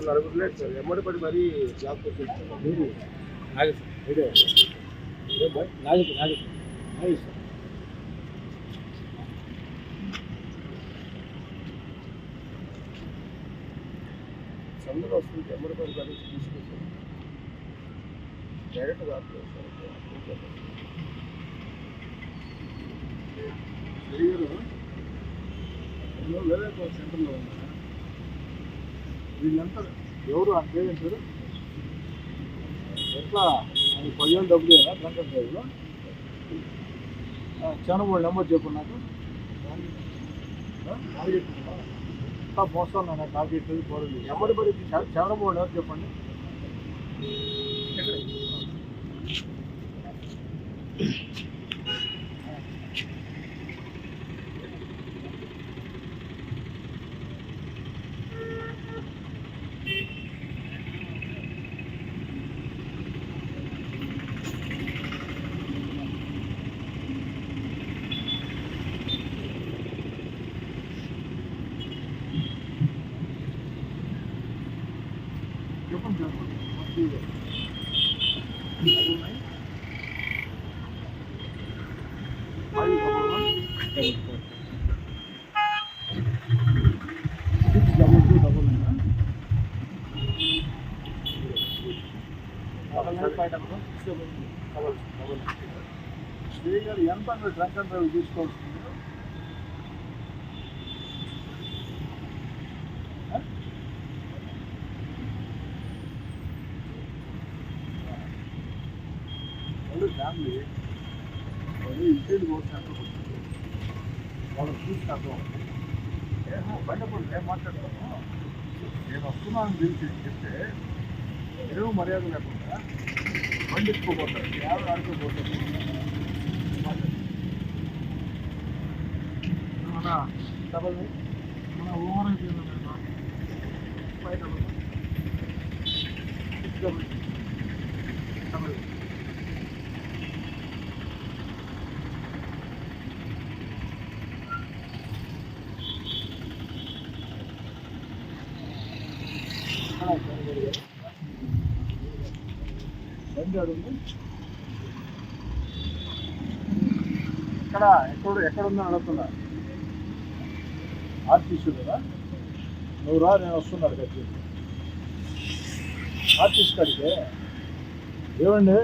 నలుగురులేదు sir, ఎమ్మడి పడి మరీ job వచ్చేస్తాను. సందులో వస్తుంది, ఎమ్మడి పడి మరీ తీసుకొస్తాను. డైరెక్ట్ కాదు సార్. వేరే సెంటర్లో ఉన్నా వీళ్ళంతా ఎవరు అంతేంటారు ఎట్లా 10,000 డబ్బులు కదా డ్రంక్ డ్రైవ్లో చనబోడు నెంబర్ చెప్పు నాకు. ఎంత మోసం నాకు టార్గెట్ పోలేదు. ఎమ్మడి పడి చనబోడు ఎవరు చెప్పండి. ఎంత డ్రంక్ అండ్ డ్రైవ్ తీసుకోవాల్సింది? ఫ్యామిలీ ఇంటికి పోసినట్టు వాళ్ళని చూసినట్టు బయటపడి నేను మాట్లాడతాను. నేను వస్తున్నాను తెలిసి చెప్తే ఏమో మర్యాద లేకుండా బండి ఎక్కుపోతారు, ఎవరు ఆడుకోపోతారు. మన డబల్ మన ఓవర్ అయిపోయింది బయట డబల్ బండి అడుగు ఎక్కడుందని అడుగుతున్నా. ఆర్టీసీ కదా నువ్వు రా, నేను వస్తున్నాడు కదా ఆర్టీసీ కాడికి. ఏమండి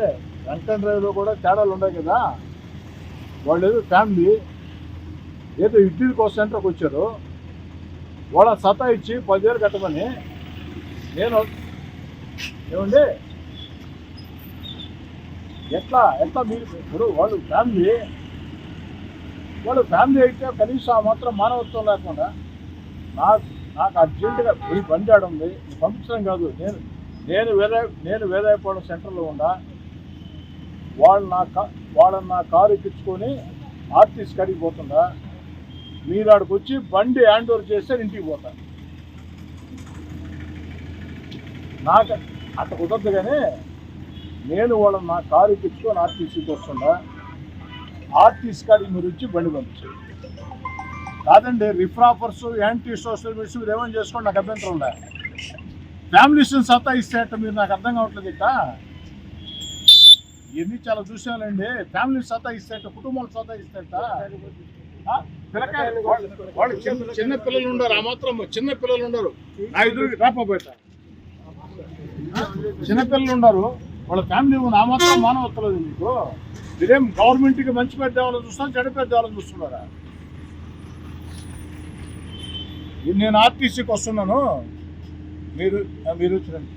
డ్రంక్ అండ్ డ్రైవ్లో కూడా తేడాలు ఉన్నాయి కదా. వాళ్ళు ఏదో ఫ్యామిలీ ఏదో ఇడ్లీ కోసం సెంటర్కి వచ్చారు, వాళ్ళ సతా ఇచ్చి 10,000 కట్టమని నేను ఏమండి ఎట్లా మీరు ఇప్పుడు వాళ్ళు ఫ్యామిలీ అయితే కనీసం ఆ మాత్రం మానవత్వం లేకుండా నాకు అర్జెంటుగా ఈ బండి ఆడ ఉంది పంపించడం కాదు. నేను వేదాయపాలెం సెంటర్లో ఉండా, వాళ్ళని నా కారు ఎక్కించుకొని ఆర్టీసీ కాడికి పోతుందా, మీరు ఆడికి వచ్చి బండి హ్యాండ్ ఓవర్ చేస్తే ఇంటికి పోతా. నాకు అట్లా కుదరదు. కానీ నేను వాళ్ళని నా కారు ఎక్కించుకొని ఆర్టీసీకి వస్తుందా, ఆర్టీసీ కాడికి మీరు వచ్చి బండి పంపించారు. కాదండి రిఫ్రాఫర్స్ యాంటీ సోషల్ మీడియా మీరు ఏమైనా చేసుకోండి, నాకు అభ్యంతరం ఉందా. ఫ్యామిలీస్ని సత్తా ఇస్తేట మీరు నాకు అర్థం కావట్లేదు. ఇక ఇవన్నీ చాలా చూసానండి. ఫ్యామిలీ సత్తా ఇస్తేట, కుటుంబాలు సత్తా ఇస్తేట. వాళ్ళు చిన్న పిల్లలు ఉండరు, ఆ మాత్రం చిన్న పిల్లలు ఉండరు. నా ఎదురు రాపబోయట చిన్నపిల్లలు ఉన్నారు, వాళ్ళ ఫ్యామిలీ ఉంది, ఆ మాత్రం మానవత్తలేదు మీకు. మీరేం గవర్నమెంట్కి మంచి పెద్దాలని చూస్తున్నా, చెడు పెద్దాలని చూస్తున్నారా? నేను ఆర్టీసీకి వస్తున్నాను, మీరు చూడండి.